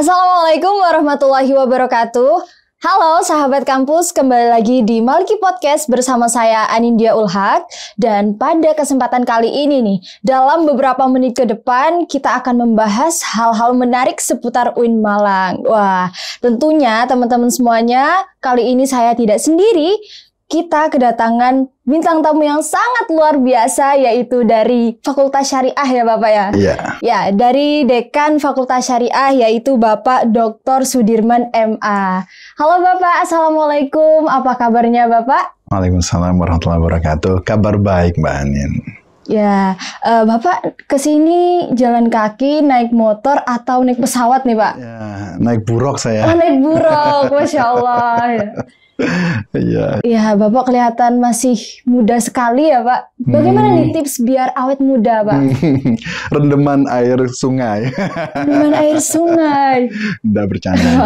Assalamualaikum warahmatullahi wabarakatuh. Halo sahabat kampus, kembali lagi di Maliki Podcast bersama saya Anindya Ulhak. Dan pada kesempatan kali ini nih, dalam beberapa menit ke depan kita akan membahas hal-hal menarik seputar UIN Malang. Wah, tentunya teman-teman semuanya, kali ini saya tidak sendiri. Kita kedatangan bintang tamu yang sangat luar biasa, yaitu dari Fakultas Syariah ya Bapak ya? Iya. Ya, dari Dekan Fakultas Syariah, yaitu Bapak Dr. Sudirman MA. Halo Bapak, Assalamualaikum. Apa kabarnya Bapak? Waalaikumsalam warahmatullahi wabarakatuh. Kabar baik Mbak Anin. Ya, Bapak kesini jalan kaki, naik motor, atau naik pesawat nih Pak? Ya, naik buruk saya. Oh, naik buruk, Masya Allah. Iya. Ya, Bapak kelihatan masih muda sekali ya Pak. Bagaimana nih tips biar awet muda Pak? Rendeman air sungai. Rendeman air sungai. Udah bercanda aja.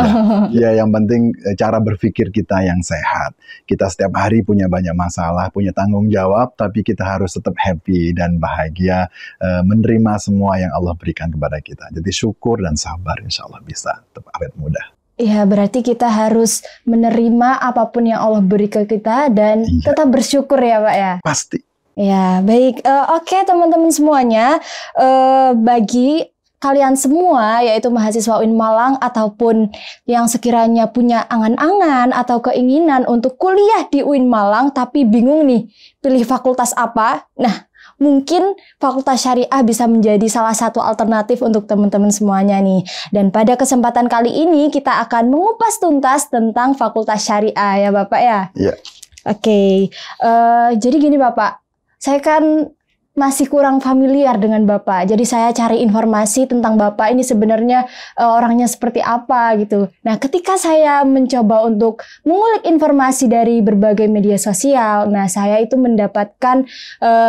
Ya, yang penting cara berpikir kita yang sehat. Kita setiap hari punya banyak masalah, punya tanggung jawab, tapi kita harus tetap happy dan bahagia menerima semua yang Allah berikan kepada kita. Jadi syukur dan sabar, insya Allah bisa tetap awet muda. Ya, berarti kita harus menerima apapun yang Allah beri ke kita dan tetap bersyukur ya Pak ya? Pasti. Ya, baik. Oke teman-teman semuanya, bagi kalian semua, yaitu mahasiswa UIN Malang ataupun yang sekiranya punya angan-angan atau keinginan untuk kuliah di UIN Malang tapi bingung nih pilih fakultas apa, nah mungkin Fakultas Syariah bisa menjadi salah satu alternatif untuk teman-teman semuanya nih. Dan pada kesempatan kali ini kita akan mengupas tuntas tentang Fakultas Syariah ya Bapak ya? Iya. Oke, jadi gini Bapak, saya kan masih kurang familiar dengan Bapak. Jadi saya cari informasi tentang Bapak ini sebenarnya orangnya seperti apa gitu. Nah, ketika saya mencoba untuk mengulik informasi dari berbagai media sosial, nah saya itu mendapatkan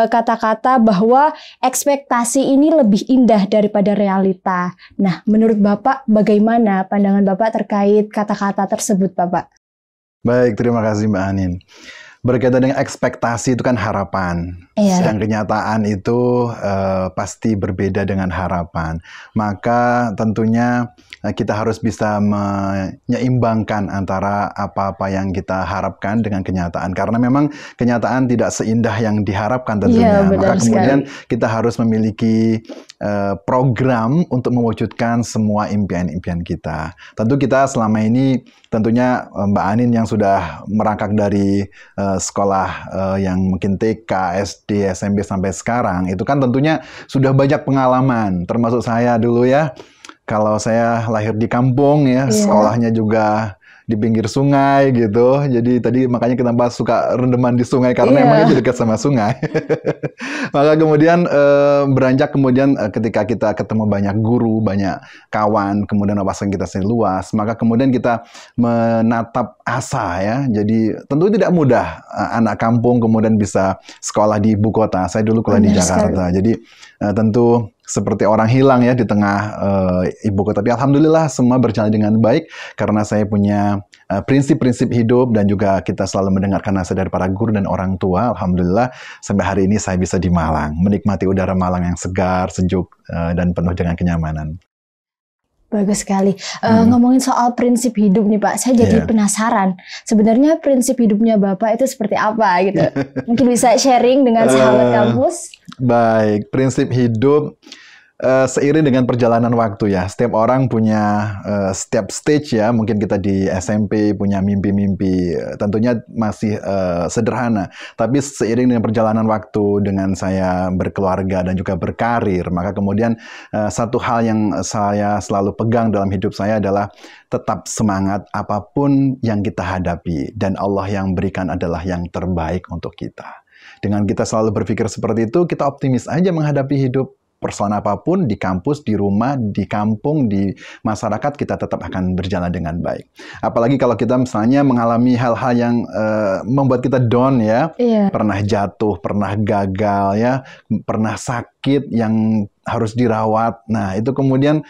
kata-kata bahwa ekspektasi ini lebih indah daripada realita. Nah, menurut Bapak bagaimana pandangan Bapak terkait kata-kata tersebut, Bapak? Baik, terima kasih Mbak Anin. Berkaitan dengan ekspektasi itu kan harapan. Iya. Dan kenyataan itu pasti berbeda dengan harapan. Maka tentunya kita harus bisa menyeimbangkan antara apa-apa yang kita harapkan dengan kenyataan. Karena memang kenyataan tidak seindah yang diharapkan tentunya. Iya, benar maka kemudian sekali. kita harus memiliki program untuk mewujudkan semua impian-impian kita. Tentu kita selama ini, tentunya Mbak Anin yang sudah merangkak dari sekolah yang mungkin TK, SD, SMP sampai sekarang, itu kan tentunya sudah banyak pengalaman, termasuk saya dulu ya. Kalau saya lahir di kampung ya, sekolahnya juga di pinggir sungai gitu. Jadi tadi makanya kenapa suka rendeman di sungai, karena emang itu dekat sama sungai. Maka kemudian beranjak kemudian ketika kita ketemu banyak guru, banyak kawan, kemudian wawasan kita semakin luas, maka kemudian kita menatap asa ya. Jadi tentu tidak mudah anak kampung kemudian bisa sekolah di ibu kota. Saya dulu kuliah di Jakarta. Jadi tentu seperti orang hilang ya di tengah ibu kota. Tapi alhamdulillah semua berjalan dengan baik karena saya punya prinsip-prinsip hidup dan juga kita selalu mendengarkan nasihat dari para guru dan orang tua. Alhamdulillah sampai hari ini saya bisa di Malang, menikmati udara Malang yang segar, sejuk dan penuh dengan kenyamanan. Bagus sekali. Ngomongin soal prinsip hidup nih Pak, saya jadi penasaran. Sebenarnya prinsip hidupnya Bapak itu seperti apa gitu? Mungkin bisa sharing dengan sahabat kampus? Baik, prinsip hidup seiring dengan perjalanan waktu ya. Setiap orang punya setiap stage ya. Mungkin kita di SMP punya mimpi-mimpi tentunya masih sederhana. Tapi seiring dengan perjalanan waktu, dengan saya berkeluarga dan juga berkarir, maka kemudian satu hal yang saya selalu pegang dalam hidup saya adalah tetap semangat apapun yang kita hadapi. Dan Allah yang berikan adalah yang terbaik untuk kita. Dengan kita selalu berpikir seperti itu, kita optimis aja menghadapi hidup. Persoalan apapun di kampus, di rumah, di kampung, di masyarakat, kita tetap akan berjalan dengan baik. Apalagi kalau kita misalnya mengalami hal-hal yang membuat kita down ya, pernah jatuh, pernah gagal ya, pernah sakit yang harus dirawat. Nah, itu kemudian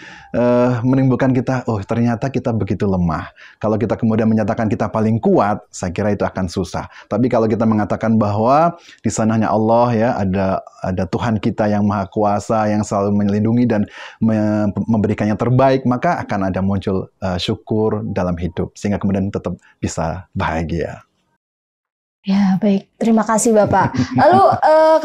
menimbulkan kita, oh ternyata kita begitu lemah. Kalau kita kemudian menyatakan kita paling kuat, saya kira itu akan susah. Tapi kalau kita mengatakan bahwa di sananya Allah ya, ada Tuhan kita yang maha kuasa, yang selalu melindungi dan memberikan yang terbaik, maka akan ada muncul syukur dalam hidup, sehingga kemudian tetap bisa bahagia. Ya, baik. Terima kasih Bapak. Lalu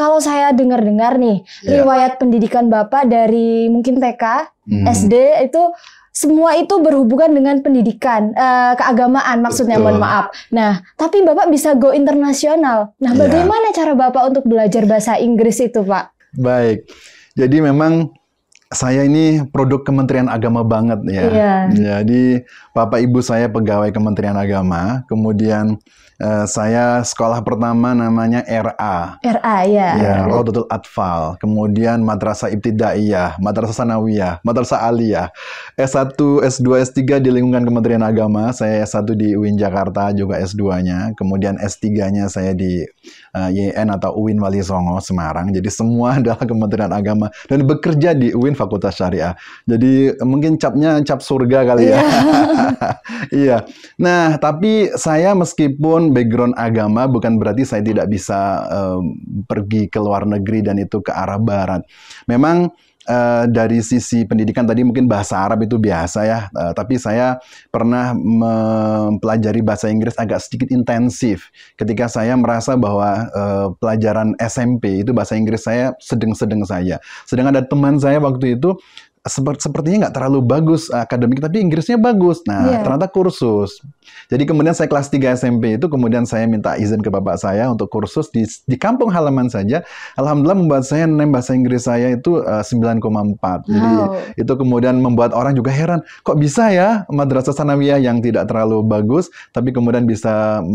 kalau saya dengar-dengar nih, riwayat pendidikan Bapak dari mungkin TK, SD itu semua itu berhubungan dengan pendidikan, keagamaan maksudnya, mohon maaf. Nah, tapi Bapak bisa go internasional. Nah, bagaimana cara Bapak untuk belajar bahasa Inggris itu, Pak? Baik. Jadi memang saya ini produk Kementerian Agama banget ya. Jadi Bapak Ibu saya pegawai Kementerian Agama, kemudian saya sekolah pertama namanya RA. RA ya. Ya, Raudatul Atfal. Kemudian Madrasah Ibtidaiyah, Madrasah Sanawiyah, Madrasah Aliyah. S1, S2, S3 di lingkungan Kementerian Agama. Saya S1 di UIN Jakarta, juga S2-nya. Kemudian S3-nya saya di YN atau UIN Wali Songo, Semarang. Jadi semua adalah Kementerian Agama. Dan bekerja di UIN Fakultas Syariah. Jadi mungkin capnya cap surga kali ya. Iya. Nah, tapi saya meskipun background agama bukan berarti saya tidak bisa pergi ke luar negeri dan itu ke arah barat. Memang dari sisi pendidikan tadi mungkin bahasa Arab itu biasa ya, tapi saya pernah mempelajari bahasa Inggris agak sedikit intensif ketika saya merasa bahwa pelajaran SMP itu bahasa Inggris saya sedang-sedang saja. Sedang ada teman saya waktu itu sepertinya nggak terlalu bagus akademik, tapi Inggrisnya bagus. Nah, ternyata kursus. Jadi kemudian saya kelas 3 SMP itu, kemudian saya minta izin ke bapak saya untuk kursus di kampung halaman saja. Alhamdulillah membuat saya nem bahasa Inggris saya itu 9,4. Jadi itu kemudian membuat orang juga heran, kok bisa ya Madrasah Sanawiyah yang tidak terlalu bagus, tapi kemudian bisa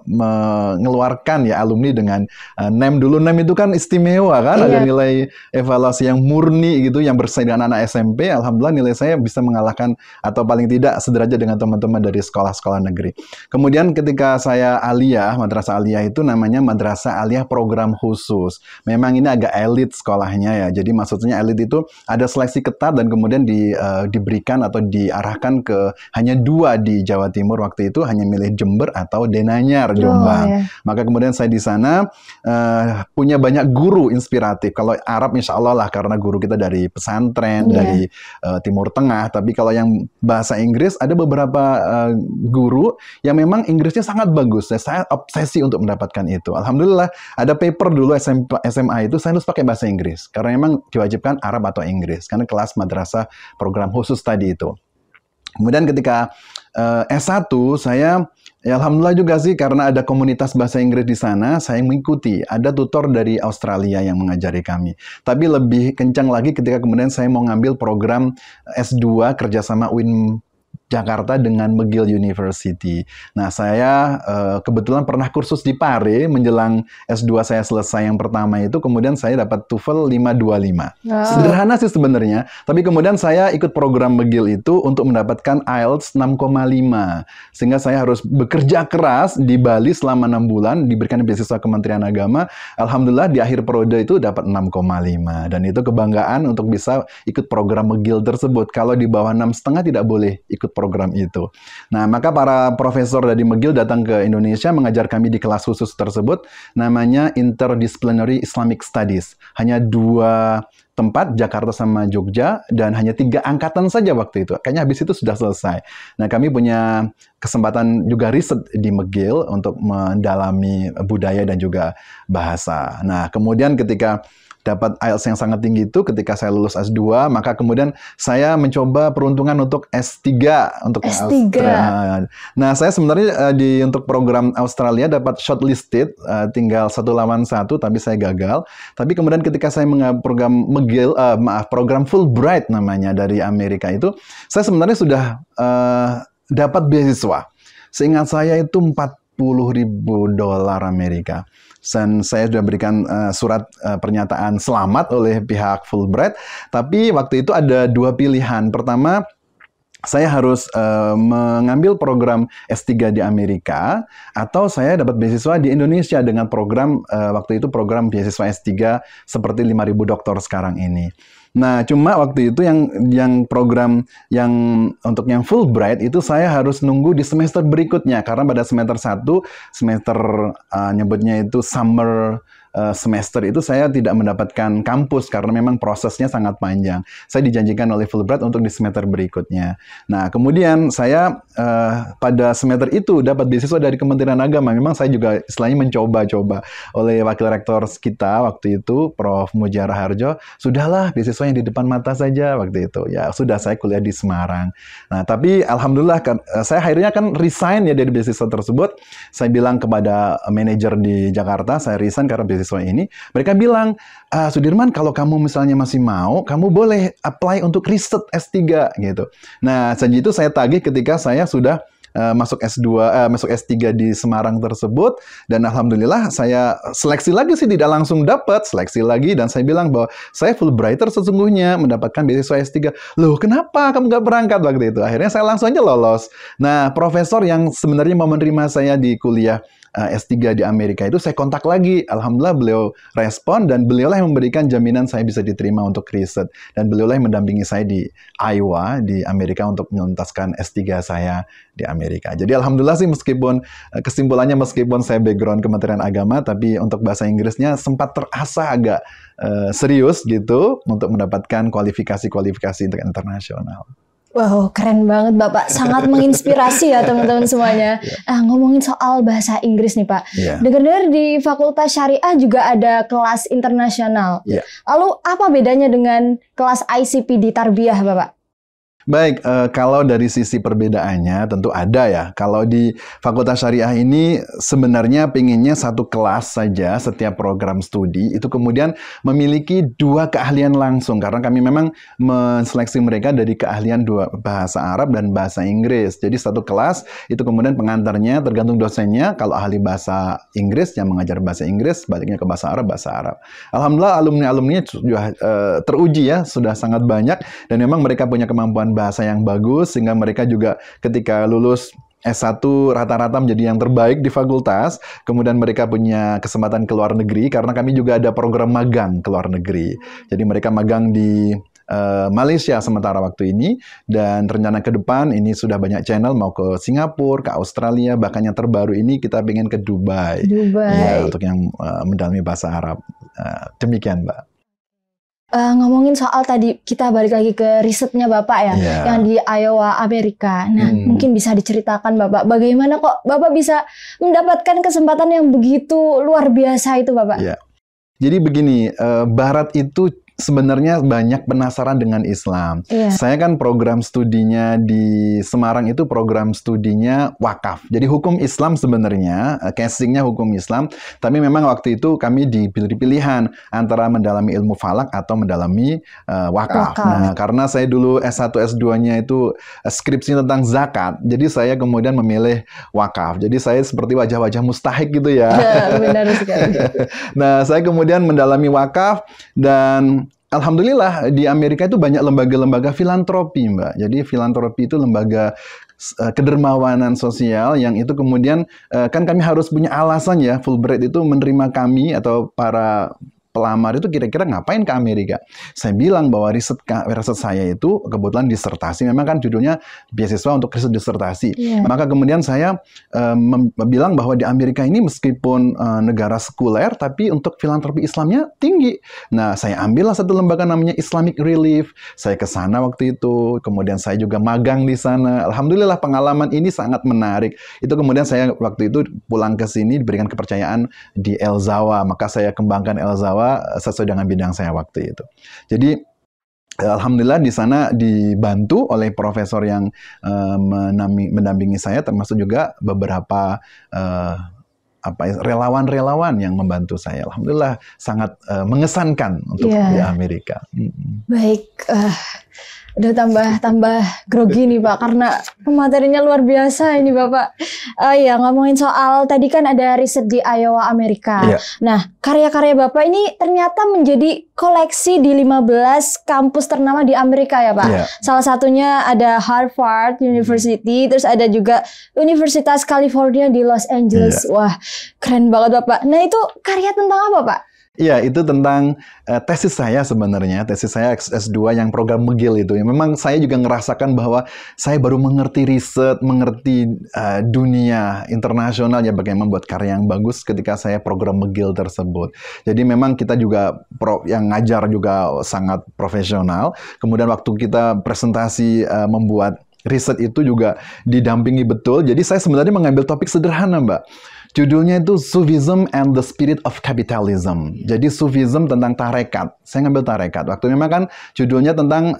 mengeluarkan ya alumni dengan nem. Dulu nem itu kan istimewa kan, ada nilai evaluasi yang murni gitu, yang bersaing dengan anak SMP. Alhamdulillah nilai saya bisa mengalahkan atau paling tidak sederajat dengan teman-teman dari sekolah-sekolah negeri. Kemudian ketika saya aliyah, Madrasah Aliyah itu namanya Madrasah Aliyah Program Khusus. Memang ini agak elit sekolahnya ya. Jadi maksudnya elit itu ada seleksi ketat dan kemudian diberikan atau diarahkan ke hanya 2 di Jawa Timur waktu itu, hanya milih Jember atau Denanyar, Jombang. Maka kemudian saya di sana punya banyak guru inspiratif. Kalau Arab insya Allah lah, karena guru kita dari pesantren, dari Timur Tengah. Tapi kalau yang bahasa Inggris ada beberapa guru yang memang Inggrisnya sangat bagus. Saya obsesi untuk mendapatkan itu. Alhamdulillah ada paper dulu SMA itu saya harus pakai bahasa Inggris karena memang diwajibkan Arab atau Inggris karena kelas madrasah program khusus tadi itu. Kemudian ketika S1 saya ya alhamdulillah juga sih, karena ada komunitas bahasa Inggris di sana, saya mengikuti. Ada tutor dari Australia yang mengajari kami. Tapi lebih kencang lagi ketika kemudian saya mau ngambil program S2 kerjasama UIN Jakarta dengan McGill University. Nah, saya kebetulan pernah kursus di Pare menjelang S2 saya selesai yang pertama itu, kemudian saya dapat TOEFL 525. Sederhana sih sebenarnya, tapi kemudian saya ikut program McGill itu untuk mendapatkan IELTS 6,5. Sehingga saya harus bekerja keras di Bali selama 6 bulan, diberikan beasiswa Kementerian Agama. Alhamdulillah di akhir periode itu dapat 6,5. Dan itu kebanggaan untuk bisa ikut program McGill tersebut. Kalau di bawah 6,5 tidak boleh ikut program itu. Nah, maka para profesor dari McGill datang ke Indonesia mengajar kami di kelas khusus tersebut, namanya Interdisciplinary Islamic Studies. Hanya 2 tempat, Jakarta sama Jogja, dan hanya 3 angkatan saja waktu itu. Kayaknya habis itu sudah selesai. Nah, kami punya kesempatan juga riset di McGill untuk mendalami budaya dan juga bahasa. Nah, kemudian ketika dapat IELTS yang sangat tinggi itu, ketika saya lulus S2, maka kemudian saya mencoba peruntungan untuk S3 untuk Australia. Nah, saya sebenarnya untuk program Australia dapat shortlisted, tinggal 1 lawan 1, tapi saya gagal. Tapi kemudian ketika saya program McGill, program Fulbright namanya dari Amerika itu, saya sebenarnya sudah dapat beasiswa. Seingat saya itu $40.000 Amerika. Dan saya sudah berikan surat pernyataan selamat oleh pihak Fulbright. Tapi waktu itu ada 2 pilihan. Pertama, saya harus mengambil program S3 di Amerika, atau saya dapat beasiswa di Indonesia dengan program, waktu itu program beasiswa S3 seperti 5.000 dokter sekarang ini. Nah, cuma waktu itu yang program yang untuk yang Fulbright itu saya harus nunggu di semester berikutnya karena pada semester 1 semester nyebutnya itu summer semester itu saya tidak mendapatkan kampus karena memang prosesnya sangat panjang. Saya dijanjikan oleh Fulbright untuk di semester berikutnya. Nah, kemudian saya pada semester itu dapat beasiswa dari Kementerian Agama. Memang saya juga istilahnya mencoba-coba oleh wakil rektor kita waktu itu, Prof. Mujara Harjo. Sudahlah, beasiswa yang di depan mata saja waktu itu. Ya, sudah saya kuliah di Semarang. Nah, tapi alhamdulillah saya akhirnya kan resign ya dari beasiswa tersebut. Saya bilang kepada manajer di Jakarta, saya resign karena beasiswa ini. Mereka bilang, Sudirman, kalau kamu misalnya masih mau, kamu boleh apply untuk riset S3 gitu. Nah, janji itu saya tagih ketika saya sudah masuk S3 di Semarang tersebut, dan alhamdulillah saya seleksi lagi sih, tidak langsung dapat, seleksi lagi, dan saya bilang bahwa saya Fulbrighter sesungguhnya mendapatkan beasiswa S3. Loh, kenapa kamu nggak berangkat waktu itu? Akhirnya saya langsung aja lolos. Nah, profesor yang sebenarnya mau menerima saya di kuliah S3 di Amerika itu saya kontak lagi. Alhamdulillah beliau respon dan beliaulah yang memberikan jaminan saya bisa diterima untuk riset. Dan beliaulah yang mendampingi saya di Iowa, di Amerika untuk menuntaskan S3 saya di Amerika. Jadi alhamdulillah sih meskipun kesimpulannya meskipun saya background Kementerian Agama, tapi untuk bahasa Inggrisnya sempat terasa agak serius gitu untuk mendapatkan kualifikasi-kualifikasi untuk internasional. Wow, keren banget Bapak. Sangat menginspirasi ya teman-teman semuanya. Ngomongin soal bahasa Inggris nih Pak. Dengar-dengar di Fakultas Syariah juga ada kelas internasional. Lalu apa bedanya dengan kelas ICP di Tarbiyah Bapak? Baik, kalau dari sisi perbedaannya tentu ada ya. Kalau di Fakultas Syariah ini sebenarnya pinginnya satu kelas saja setiap program studi itu kemudian memiliki 2 keahlian langsung karena kami memang menseleksi mereka dari keahlian 2 bahasa Arab dan bahasa Inggris. Jadi satu kelas itu kemudian pengantarnya tergantung dosennya. Kalau ahli bahasa Inggris yang mengajar bahasa Inggris, baliknya ke bahasa Arab, bahasa Arab. Alhamdulillah alumni-alumninya sudah teruji ya, sudah sangat banyak dan memang mereka punya kemampuan bahasa yang bagus sehingga mereka juga ketika lulus S1 rata-rata menjadi yang terbaik di fakultas. Kemudian mereka punya kesempatan ke luar negeri karena kami juga ada program magang ke luar negeri. Jadi mereka magang di Malaysia sementara waktu ini dan rencana ke depan ini sudah banyak channel mau ke Singapura, ke Australia, bahkan yang terbaru ini kita ingin ke Dubai. Ya, untuk yang mendalami bahasa Arab. Demikian, Mbak. Ngomongin soal tadi kita balik lagi ke risetnya Bapak ya, yang di Iowa Amerika. Nah, mungkin bisa diceritakan Bapak, bagaimana kok Bapak bisa mendapatkan kesempatan yang begitu luar biasa itu Bapak? Jadi begini, Barat itu sebenarnya banyak penasaran dengan Islam. Saya kan program studinya di Semarang itu program studinya wakaf. Jadi hukum Islam sebenarnya, casingnya hukum Islam. Tapi memang waktu itu kami diberi pilihan antara mendalami ilmu falak atau mendalami wakaf. Nah, karena saya dulu S1, S2-nya itu skripsi tentang zakat. Jadi saya kemudian memilih wakaf. Jadi saya seperti wajah-wajah mustahik gitu ya. Benar sekali. Nah, saya kemudian mendalami wakaf dan alhamdulillah di Amerika itu banyak lembaga-lembaga filantropi, Mbak. Jadi filantropi itu lembaga kedermawanan sosial yang itu kemudian kan kami harus punya alasan ya, Fulbright itu menerima kami atau para pelamar itu kira-kira ngapain ke Amerika. Saya bilang bahwa riset saya itu kebetulan disertasi, memang kan judulnya beasiswa untuk riset disertasi. Maka kemudian saya bilang bahwa di Amerika ini meskipun negara sekuler, tapi untuk filantropi Islamnya tinggi. Nah, saya ambillah satu lembaga namanya Islamic Relief. Saya ke sana waktu itu, kemudian saya juga magang di sana. Alhamdulillah pengalaman ini sangat menarik. Itu kemudian saya waktu itu pulang ke sini diberikan kepercayaan di El Zawa, maka saya kembangkan El Zawa sesuai dengan bidang saya waktu itu. Jadi alhamdulillah di sana dibantu oleh profesor yang mendampingi saya, termasuk juga beberapa relawan-relawan yang membantu saya. Alhamdulillah sangat mengesankan untuk di Amerika. Baik, udah tambah grogi nih Pak, karena materinya luar biasa ini Bapak. Ngomongin soal tadi kan ada riset di Iowa Amerika. Nah, karya-karya Bapak ini ternyata menjadi koleksi di 15 kampus ternama di Amerika ya Pak. Salah satunya ada Harvard University, terus ada juga Universitas California di Los Angeles. Wah, keren banget Bapak. Nah, itu karya tentang apa Pak? Iya, itu tentang tesis saya sebenarnya. Tesis saya S2 yang program McGill itu. Memang saya juga ngerasakan bahwa saya baru mengerti riset, mengerti dunia internasional ya bagaimana membuat karya yang bagus ketika saya program McGill tersebut. Jadi memang kita juga yang ngajar juga sangat profesional. Kemudian waktu kita presentasi membuat riset itu juga didampingi betul. Jadi saya sebenarnya mengambil topik sederhana, Mbak. Judulnya itu Sufism and the Spirit of Capitalism. Jadi Sufism tentang tarekat. Saya ngambil tarekat. Waktu memang kan judulnya tentang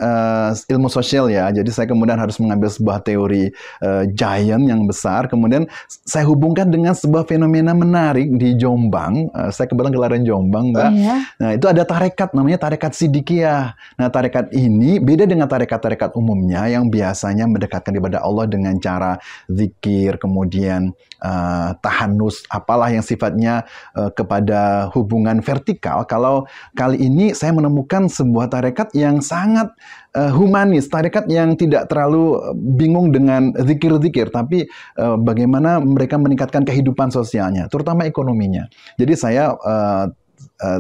ilmu sosial ya. Jadi saya kemudian harus mengambil sebuah teori giant yang besar. Kemudian saya hubungkan dengan sebuah fenomena menarik di Jombang. Saya kebetulan kelahiran Jombang, Mbak. Iya. Nah, itu ada tarekat namanya tarekat Sidikiyah. Nah, tarekat ini beda dengan tarekat-tarekat umumnya yang biasanya mendekatkan kepada Allah dengan cara zikir, kemudian tahanus, apalah yang sifatnya kepada hubungan vertikal. Kalau kali ini saya menemukan sebuah tarekat yang sangat humanis, tarekat yang tidak terlalu bingung dengan zikir-zikir, tapi bagaimana mereka meningkatkan kehidupan sosialnya, terutama ekonominya. Jadi saya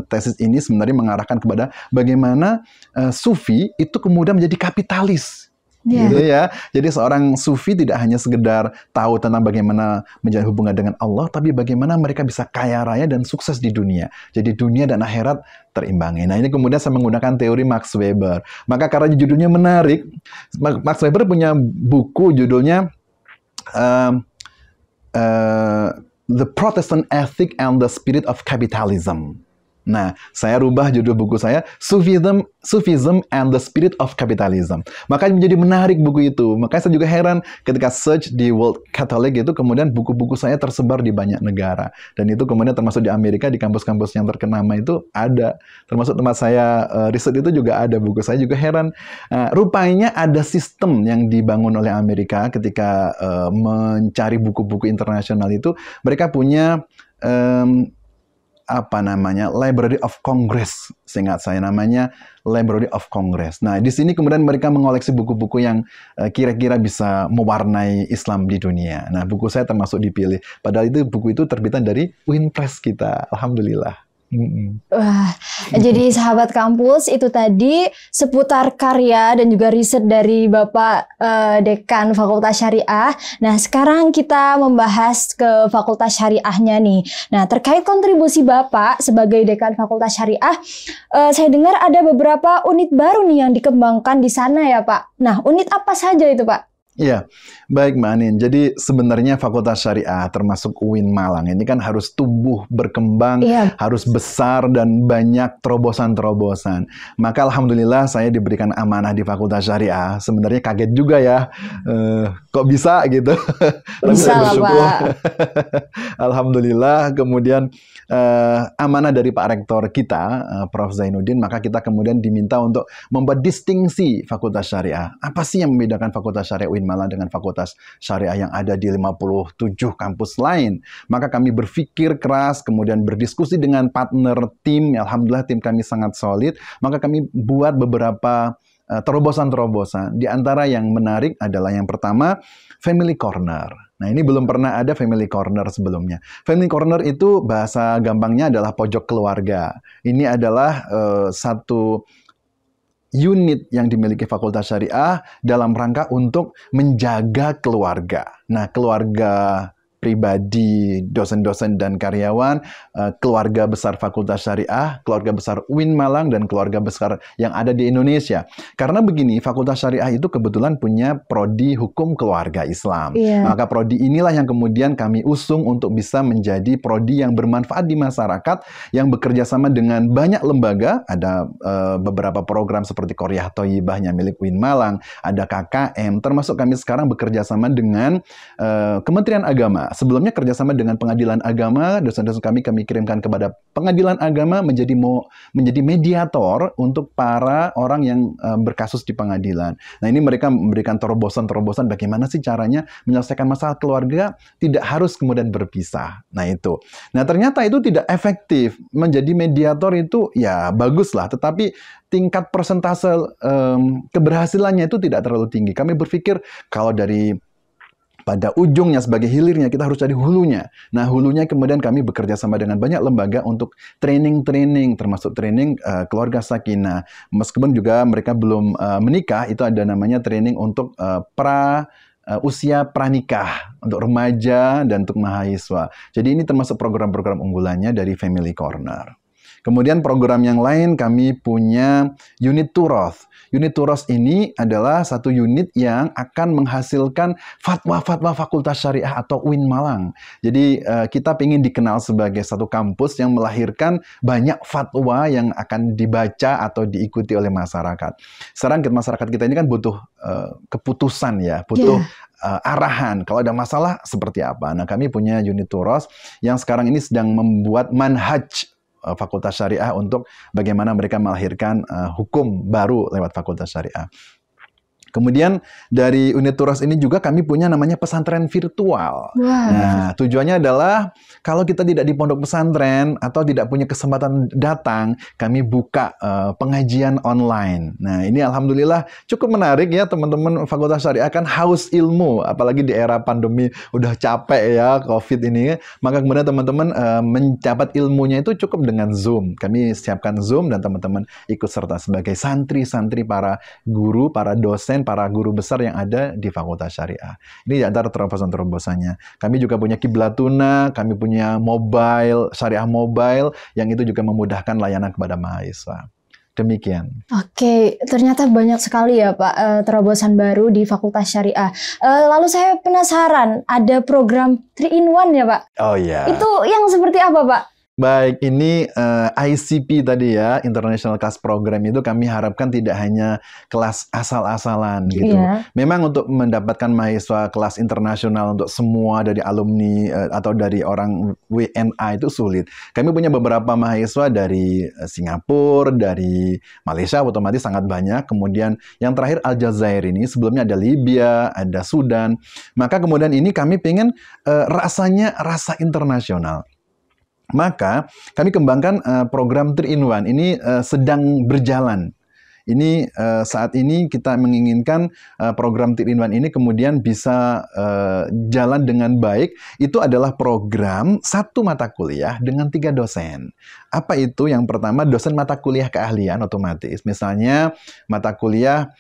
tesis ini sebenarnya mengarahkan kepada bagaimana sufi itu kemudian menjadi kapitalis. Gitu ya. Jadi seorang sufi tidak hanya sekedar tahu tentang bagaimana menjalin hubungan dengan Allah, tapi bagaimana mereka bisa kaya raya dan sukses di dunia. Jadi dunia dan akhirat terimbangi. Nah, ini kemudian saya menggunakan teori Max Weber. Maka karena judulnya menarik, Max Weber punya buku judulnya The Protestant Ethic and the Spirit of Capitalism. Nah, saya rubah judul buku saya, Sufism and the Spirit of Capitalism. Makanya menjadi menarik buku itu. Makanya saya juga heran ketika search di World Catholic itu, kemudian buku-buku saya tersebar di banyak negara. Dan itu kemudian termasuk di Amerika, di kampus-kampus yang terkenama itu ada. Termasuk tempat saya riset itu juga ada buku. Saya juga heran. Rupanya ada sistem yang dibangun oleh Amerika ketika mencari buku-buku internasional itu. Mereka punya Library of Congress, seingat saya namanya Library of Congress. Nah, di sini kemudian mereka mengoleksi buku-buku yang kira-kira bisa mewarnai Islam di dunia. Nah, buku saya termasuk dipilih. Padahal itu buku itu terbitan dari UIN Press kita. Alhamdulillah. Wah, jadi sahabat kampus itu tadi seputar karya dan juga riset dari Bapak Dekan Fakultas Syariah. Nah, sekarang kita membahas ke Fakultas Syariahnya nih. Nah, terkait kontribusi Bapak sebagai Dekan Fakultas Syariah, saya dengar ada beberapa unit baru nih yang dikembangkan di sana ya, Pak. Nah, unit apa saja itu, Pak? Iya, baik Mbak Anin. Jadi sebenarnya Fakultas Syariah termasuk UIN Malang ini kan harus tumbuh, berkembang, harus besar dan banyak terobosan-terobosan. Maka Alhamdulillah saya diberikan amanah di Fakultas Syariah. Sebenarnya kaget juga ya, kok bisa gitu. Bisa lah Pak. Alhamdulillah, kemudian amanah dari Pak Rektor kita, Prof. Zainuddin, maka kita kemudian diminta untuk membuat distingsi Fakultas Syariah. Apa sih yang membedakan Fakultas Syariah UIN Malang dengan Fakultas Syariah yang ada di 57 kampus lain? Maka kami berpikir keras, kemudian berdiskusi dengan partner tim. Alhamdulillah tim kami sangat solid. Maka kami buat beberapa terobosan-terobosan. Di antara yang menarik adalah yang pertama, Family Corner. Nah, ini belum pernah ada Family Corner sebelumnya. Family Corner itu bahasa gampangnya adalah pojok keluarga. Ini adalah satu unit yang dimiliki Fakultas Syariah dalam rangka untuk menjaga keluarga. Nah, keluarga pribadi, dosen-dosen dan karyawan, keluarga besar Fakultas Syariah, keluarga besar UIN Malang, dan keluarga besar yang ada di Indonesia. Karena begini, Fakultas Syariah itu kebetulan punya prodi hukum keluarga Islam. Maka prodi inilah yang kemudian kami usung untuk bisa menjadi prodi yang bermanfaat di masyarakat, yang bekerja sama dengan banyak lembaga. Ada beberapa program seperti Qoryah Thoyibah yang milik UIN Malang, ada KKM, termasuk kami sekarang bekerja sama dengan Kementerian Agama. Sebelumnya kerjasama dengan Pengadilan Agama, dosen-dosen kami kirimkan kepada Pengadilan Agama menjadi mediator untuk para orang yang berkasus di pengadilan. Nah, ini mereka memberikan terobosan-terobosan bagaimana sih caranya menyelesaikan masalah keluarga tidak harus kemudian berpisah. Nah, itu. Nah, ternyata itu tidak efektif. Menjadi mediator itu ya bagus lah, tetapi tingkat persentase keberhasilannya itu tidak terlalu tinggi. Kami berpikir kalau dari pada ujungnya sebagai hilirnya kita harus cari hulunya. Nah, hulunya kemudian kami bekerja sama dengan banyak lembaga untuk training-training, termasuk training keluarga sakinah. Meskipun juga mereka belum menikah, itu ada namanya training untuk usia pranikah, untuk remaja dan untuk mahasiswa. Jadi ini termasuk program-program unggulannya dari Family Corner. Kemudian program yang lain kami punya unit Turoth. Unit Turoth ini adalah satu unit yang akan menghasilkan fatwa-fatwa Fakultas Syariah atau UIN Malang. Jadi kita ingin dikenal sebagai satu kampus yang melahirkan banyak fatwa yang akan dibaca atau diikuti oleh masyarakat. Sekarang masyarakat kita ini kan butuh keputusan ya, butuh arahan. Kalau ada masalah seperti apa. Nah, kami punya unit Turoth yang sekarang ini sedang membuat manhaj Fakultas Syariah untuk bagaimana mereka melahirkan hukum baru lewat Fakultas Syariah. Kemudian dari unit Turoth ini juga kami punya namanya pesantren virtual. Wow. Nah, tujuannya adalah kalau kita tidak di pondok pesantren atau tidak punya kesempatan datang, kami buka pengajian online. Nah, ini alhamdulillah cukup menarik ya teman-teman. Fakultas Syariah kan haus ilmu, apalagi di era pandemi udah capek ya COVID ini. Maka kemudian teman-teman mencapat ilmunya itu cukup dengan Zoom. Kami siapkan Zoom dan teman-teman ikut serta sebagai santri-santri, para guru, para dosen, para guru besar yang ada di Fakultas Syariah. Ini di antara terobosan-terobosannya. Kami juga punya Kiblatuna, kami punya mobile, Syariah Mobile, yang itu juga memudahkan layanan kepada mahasiswa. Demikian. Oke, ternyata banyak sekali ya Pak terobosan baru di Fakultas Syariah. Lalu saya penasaran, ada program 3-in-1 ya Pak? Oh iya. Itu yang seperti apa Pak? Baik, ini ICP tadi ya, International Class Program itu kami harapkan tidak hanya kelas asal-asalan gitu. Iya. Memang untuk mendapatkan mahasiswa kelas internasional untuk semua dari alumni atau dari orang WNA itu sulit. Kami punya beberapa mahasiswa dari Singapura, dari Malaysia otomatis sangat banyak. Kemudian yang terakhir Aljazair ini, sebelumnya ada Libya, ada Sudan. Maka kemudian ini kami pengen rasanya rasa internasional. Maka kami kembangkan program 3-in-1 ini sedang berjalan. Ini saat ini kita menginginkan program 3-in-1 ini kemudian bisa jalan dengan baik. Itu adalah program satu mata kuliah dengan 3 dosen. Apa itu? Yang pertama, dosen mata kuliah keahlian otomatis. Misalnya mata kuliah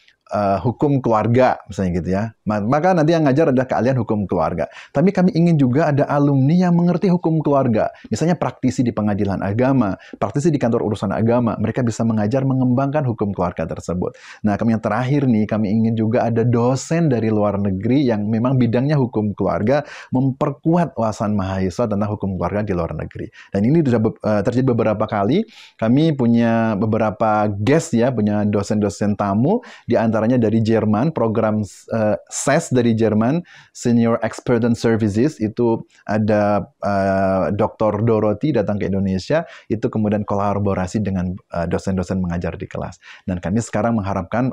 hukum keluarga, misalnya gitu ya. Maka nanti yang ngajar adalah keahlian hukum keluarga. Tapi kami ingin juga ada alumni yang mengerti hukum keluarga. Misalnya praktisi di pengadilan agama, praktisi di kantor urusan agama. Mereka bisa mengajar, mengembangkan hukum keluarga tersebut. Nah, kami yang terakhir nih, kami ingin juga ada dosen dari luar negeri yang memang bidangnya hukum keluarga, memperkuat wawasan mahasiswa tentang hukum keluarga di luar negeri. Dan ini sudah terjadi beberapa kali. Kami punya beberapa guest ya, punya dosen-dosen tamu, di antaranya dari Jerman, program SES dari Jerman, Senior Expert and Services, itu ada Dr. Dorothy datang ke Indonesia, itu kemudian kolaborasi dengan dosen-dosen mengajar di kelas. Dan kami sekarang mengharapkan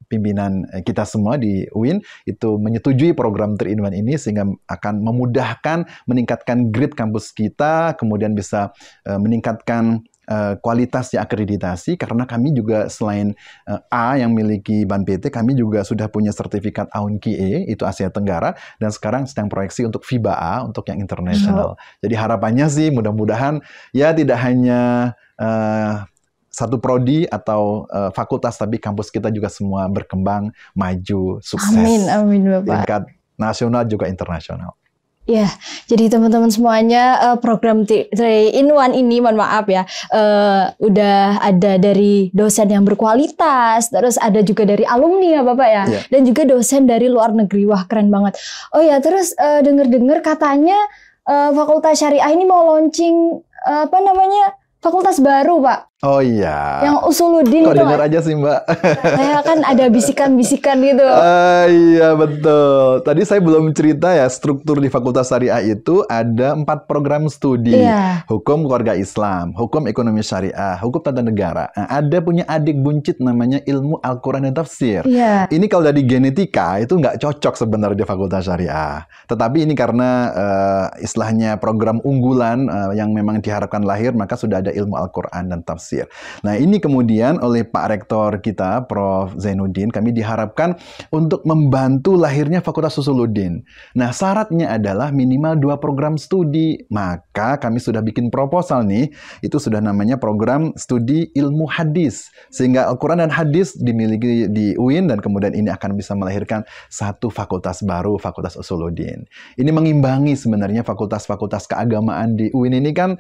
pimpinan kita semua di UIN itu menyetujui program 3-in-1 ini sehingga akan memudahkan meningkatkan grade kampus kita, kemudian bisa meningkatkan kualitas ya akreditasi, karena kami juga selain A yang miliki BAN PT, kami juga sudah punya sertifikat AUNQIE, itu Asia Tenggara, dan sekarang sedang proyeksi untuk FIBA A untuk yang internasional. Jadi harapannya sih mudah-mudahan ya tidak hanya satu prodi atau fakultas, tapi kampus kita juga semua berkembang, maju, sukses. Amin, amin Bapak. Tingkat nasional juga internasional. Ya, jadi teman-teman semuanya program 3-in-1 ini, mohon maaf ya, udah ada dari dosen yang berkualitas, terus ada juga dari alumni ya Bapak ya, dan juga dosen dari luar negeri. Wah, keren banget. Oh ya, terus dengar-dengar katanya Fakultas Syariah ini mau launching apa namanya, fakultas baru Pak. Oh iya. Yang Usuluddin kok itu dengar aja sih Mbak. Saya kan ada bisikan-bisikan gitu. Iya betul. Tadi saya belum cerita ya, struktur di Fakultas Syariah itu ada 4 program studi. Hukum keluarga Islam, hukum ekonomi syariah, hukum tata negara. Nah, ada punya adik buncit namanya ilmu Al-Quran dan Tafsir. Ini kalau dari genetika itu nggak cocok sebenarnya di Fakultas Syariah. Tetapi ini karena istilahnya program unggulan yang memang diharapkan lahir, maka sudah ada ilmu Al-Quran dan Tafsir. Basir. Nah, ini kemudian oleh Pak Rektor kita, Prof. Zainuddin, kami diharapkan untuk membantu lahirnya Fakultas Usuluddin. Nah, syaratnya adalah minimal 2 program studi. Maka kami sudah bikin proposal nih, itu sudah namanya program studi ilmu hadis. Sehingga Al-Quran dan hadis dimiliki di UIN, dan kemudian ini akan bisa melahirkan satu fakultas baru, Fakultas Usuluddin. Ini mengimbangi sebenarnya fakultas-fakultas keagamaan di UIN ini kan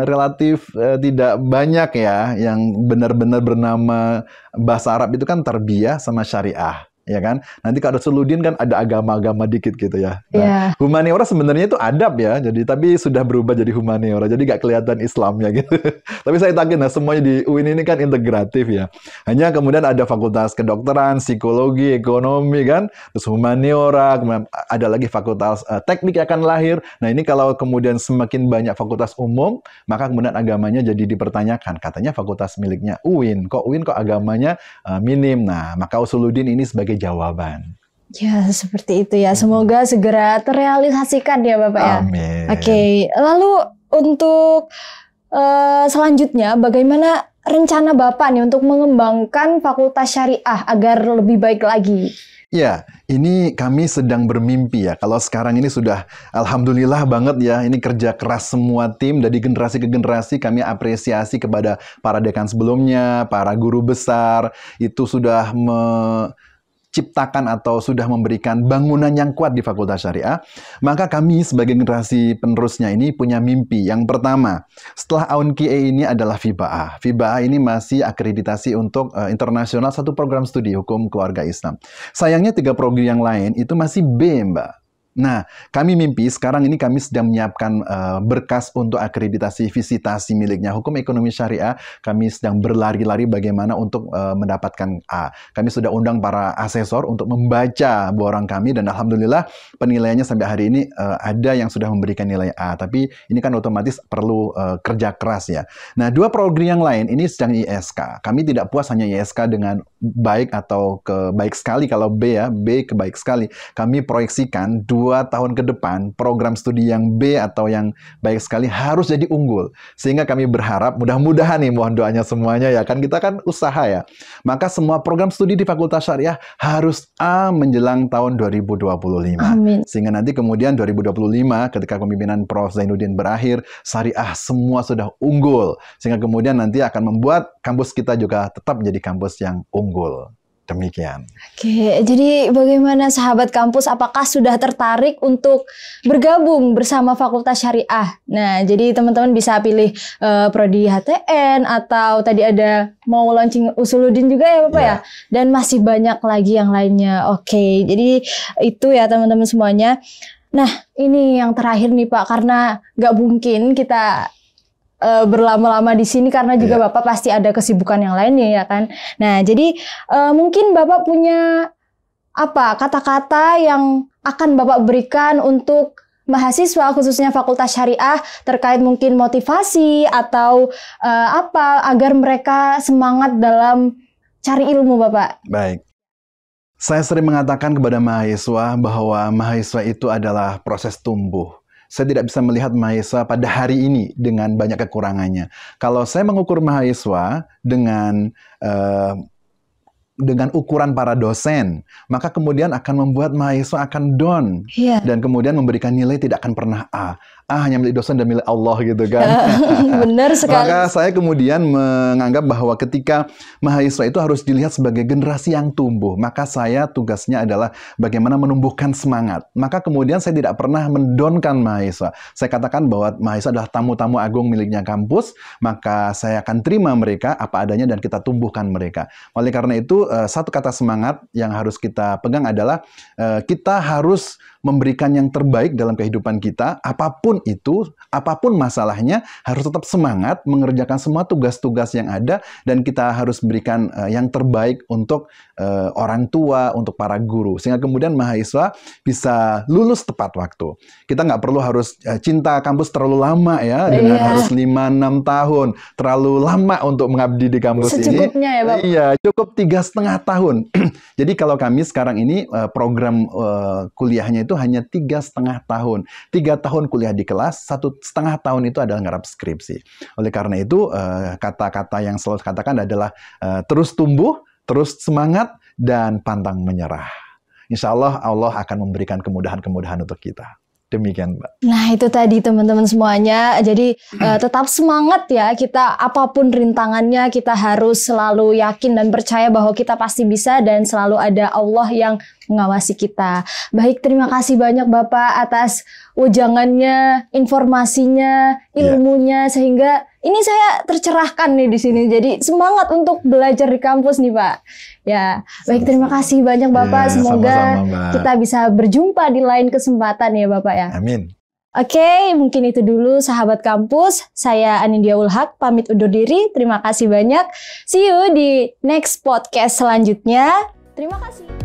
relatif tidak banyak ya yang benar-benar bernama bahasa Arab, itu kan tarbiyah sama syariah. Ya kan? Nanti kalau Usuluddin kan ada agama-agama dikit gitu ya. Nah, humaniora sebenarnya itu adab ya, jadi tapi sudah berubah jadi humaniora, jadi nggak kelihatan Islamnya gitu. Tapi saya yakin nah semuanya di UIN ini kan integratif ya. Hanya kemudian ada fakultas kedokteran, psikologi, ekonomi kan, terus humaniora, ada lagi fakultas teknik yang akan lahir. Nah ini kalau kemudian semakin banyak fakultas umum, maka kemudian agamanya jadi dipertanyakan. Katanya fakultas miliknya UIN kok agamanya minim. Nah maka Usuluddin ini sebagai jawaban. Ya, seperti itu ya. Semoga segera terrealisasikan ya Bapak ya. Amin. Oke, lalu untuk selanjutnya bagaimana rencana Bapak nih untuk mengembangkan Fakultas Syariah agar lebih baik lagi? Ya, ini kami sedang bermimpi ya. Kalau sekarang ini sudah alhamdulillah banget ya. Ini kerja keras semua tim dari generasi ke generasi. Kami apresiasi kepada para dekan sebelumnya, para guru besar. Itu sudah menciptakan atau sudah memberikan bangunan yang kuat di Fakultas Syariah. Maka kami sebagai generasi penerusnya ini punya mimpi. Yang pertama, setelah AUN-QIE ini adalah FIBAA. FIBAA ini masih akreditasi untuk internasional, satu program studi hukum keluarga Islam. Sayangnya 3 program yang lain itu masih B, Mbak. Nah, kami mimpi sekarang ini kami sedang menyiapkan berkas untuk akreditasi visitasi miliknya hukum ekonomi syariah. Kami sedang berlari-lari bagaimana untuk mendapatkan A. Kami sudah undang para asesor untuk membaca borang kami, dan alhamdulillah penilaiannya sampai hari ini ada yang sudah memberikan nilai A. Tapi ini kan otomatis perlu kerja keras ya. Nah, 2 program yang lain ini sedang ISK. Kami tidak puas hanya ISK dengan baik atau baik sekali. Kalau B ya, B ke baik sekali. Kami proyeksikan 2 tahun ke depan program studi yang B atau yang baik sekali harus jadi unggul. Sehingga kami berharap mudah-mudahan nih, mohon doanya semuanya ya, kan kita kan usaha ya. Maka semua program studi di Fakultas Syariah harus A menjelang tahun 2025. Amin. Sehingga nanti kemudian 2025 ketika kepemimpinan Prof. Zainuddin berakhir, syariah semua sudah unggul. Sehingga kemudian nanti akan membuat kampus kita juga tetap menjadi kampus yang unggul. Demikian. Oke, jadi bagaimana sahabat kampus, apakah sudah tertarik untuk bergabung bersama Fakultas Syariah? Nah, jadi teman-teman bisa pilih prodi HTN atau tadi ada mau launching Usuluddin juga ya Bapak ya? Dan masih banyak lagi yang lainnya. Oke, jadi itu ya teman-teman semuanya. Nah, ini yang terakhir nih Pak, karena nggak mungkin kita berlama-lama di sini karena juga Bapak pasti ada kesibukan yang lainnya ya kan. Nah, jadi mungkin Bapak punya apa kata-kata yang akan Bapak berikan untuk mahasiswa khususnya Fakultas Syariah terkait mungkin motivasi atau apa agar mereka semangat dalam cari ilmu Bapak. Baik. Saya sering mengatakan kepada mahasiswa bahwa mahasiswa itu adalah proses tumbuh. Saya tidak bisa melihat mahasiswa pada hari ini dengan banyak kekurangannya. Kalau saya mengukur mahasiswa dengan ukuran para dosen, maka kemudian akan membuat mahasiswa akan down. Dan kemudian memberikan nilai tidak akan pernah A. A hanya milik dosen dan milik Allah gitu kan. Benar sekali. Maka saya kemudian menganggap bahwa ketika mahasiswa itu harus dilihat sebagai generasi yang tumbuh, maka saya tugasnya adalah bagaimana menumbuhkan semangat. Maka kemudian saya tidak pernah mendonkan mahasiswa. Saya katakan bahwa mahasiswa adalah tamu-tamu agung miliknya kampus, maka saya akan terima mereka apa adanya dan kita tumbuhkan mereka. Oleh karena itu, satu kata semangat yang harus kita pegang adalah kita harus memberikan yang terbaik dalam kehidupan kita, apapun itu, apapun masalahnya, harus tetap semangat mengerjakan semua tugas-tugas yang ada, dan kita harus berikan yang terbaik untuk orang tua, untuk para guru, sehingga kemudian mahasiswa bisa lulus tepat waktu. Kita nggak perlu harus cinta kampus terlalu lama ya, dengan harus 5-6 tahun, terlalu lama untuk mengabdi di kampus ini. Secukupnya ya Bapak? Iya, cukup 3,5 tahun. Jadi kalau kami sekarang ini program kuliahnya itu itu hanya 3,5 tahun. 3 tahun kuliah di kelas, 1,5 tahun itu adalah ngarap skripsi. Oleh karena itu, kata-kata yang selalu katakan adalah terus tumbuh, terus semangat, dan pantang menyerah. Insya Allah, Allah akan memberikan kemudahan-kemudahan untuk kita. Demikian, Mbak. Nah, itu tadi teman-teman semuanya. Jadi tetap semangat ya. Kita apapun rintangannya, kita harus selalu yakin dan percaya bahwa kita pasti bisa dan selalu ada Allah yang mengawasi kita. Baik, terima kasih banyak Bapak atas ujangannya, informasinya, ilmunya, sehingga ini saya tercerahkan nih di sini. Jadi semangat untuk belajar di kampus nih, Pak. Ya, baik, terima kasih banyak Bapak. Semoga kita bisa berjumpa di lain kesempatan ya Bapak ya. Amin. Oke, mungkin itu dulu sahabat kampus. Saya Anindya Ulhak, pamit undur diri. Terima kasih banyak. See you di next podcast selanjutnya. Terima kasih.